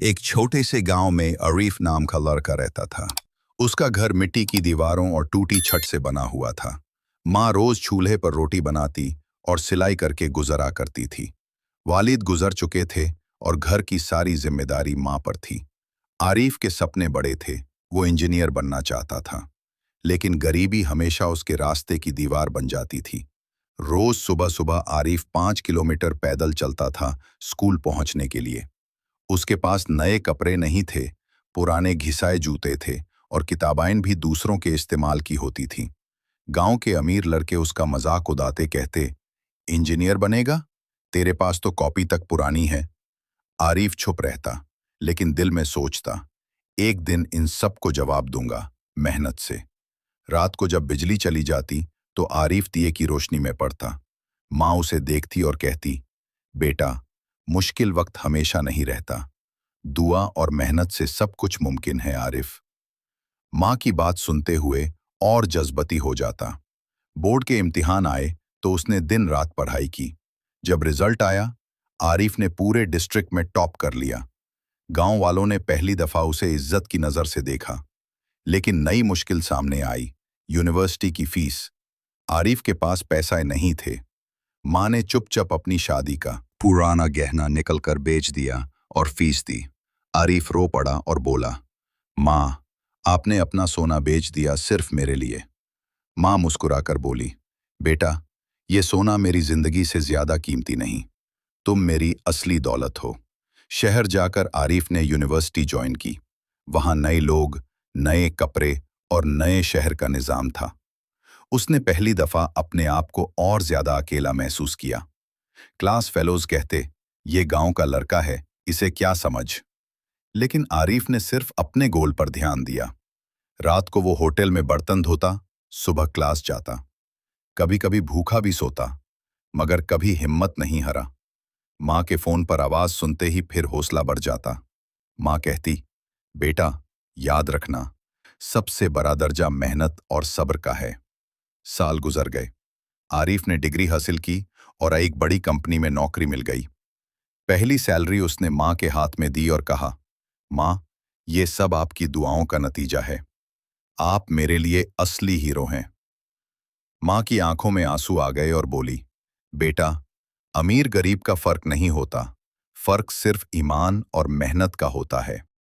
एक छोटे से गांव में अरीफ नाम का लड़का रहता था। उसका घर मिट्टी की दीवारों और टूटी छत से बना हुआ था। माँ रोज चूल्हे पर रोटी बनाती और सिलाई करके गुजरा करती थी। वालिद गुजर चुके थे और घर की सारी जिम्मेदारी माँ पर थी। आरिफ के सपने बड़े थे। वो इंजीनियर बनना चाहता था, लेकिन गरीबी हमेशा उसके रास्ते की दीवार बन जाती थी। रोज सुबह सुबह आरिफ 5 किलोमीटर पैदल चलता था स्कूल पहुंचने के लिए। उसके पास नए कपड़े नहीं थे, पुराने घिसाए जूते थे और किताबें भी दूसरों के इस्तेमाल की होती थीं। गांव के अमीर लड़के उसका मजाक उड़ाते कहते, इंजीनियर बनेगा? तेरे पास तो कॉपी तक पुरानी है। आरिफ चुप रहता, लेकिन दिल में सोचता, एक दिन इन सबको जवाब दूंगा, मेहनत से। रात को जब बिजली चली जाती तो आरिफ दिए की रोशनी में पड़ता। माँ उसे देखती और कहती, बेटा, मुश्किल वक्त हमेशा नहीं रहता। दुआ और मेहनत से सब कुछ मुमकिन है आरिफ। माँ की बात सुनते हुए और जज्बाती हो जाता। बोर्ड के इम्तिहान आए तो उसने दिन रात पढ़ाई की। जब रिजल्ट आया, आरिफ ने पूरे डिस्ट्रिक्ट में टॉप कर लिया। गांव वालों ने पहली दफा उसे इज्जत की नजर से देखा। लेकिन नई मुश्किल सामने आई, यूनिवर्सिटी की फीस। आरिफ के पास पैसा नहीं थे। माँ ने चुपचाप अपनी शादी का पुराना गहना निकल कर बेच दिया और फीस दी। आरिफ रो पड़ा और बोला, माँ, आपने अपना सोना बेच दिया सिर्फ मेरे लिए। माँ मुस्कुराकर बोली, बेटा, ये सोना मेरी जिंदगी से ज्यादा कीमती नहीं। तुम मेरी असली दौलत हो। शहर जाकर आरिफ ने यूनिवर्सिटी ज्वाइन की। वहां नए लोग, नए कपड़े और नए शहर का निजाम था। उसने पहली दफा अपने आप को और ज्यादा अकेला महसूस किया। क्लास फेलोज कहते, ये गांव का लड़का है, इसे क्या समझ। लेकिन आरिफ ने सिर्फ अपने गोल पर ध्यान दिया। रात को वो होटल में बर्तन धोता, सुबह क्लास जाता। कभी कभी भूखा भी सोता, मगर कभी हिम्मत नहीं हारा। माँ के फोन पर आवाज सुनते ही फिर हौसला बढ़ जाता। माँ कहती, बेटा, याद रखना, सबसे बड़ा दर्जा मेहनत और सब्र का है। साल गुजर गए। आरिफ ने डिग्री हासिल की और एक बड़ी कंपनी में नौकरी मिल गई। पहली सैलरी उसने माँ के हाथ में दी और कहा, माँ, ये सब आपकी दुआओं का नतीजा है। आप मेरे लिए असली हीरो हैं। माँ की आंखों में आंसू आ गए और बोली, बेटा, अमीर गरीब का फर्क नहीं होता, फर्क सिर्फ ईमान और मेहनत का होता है।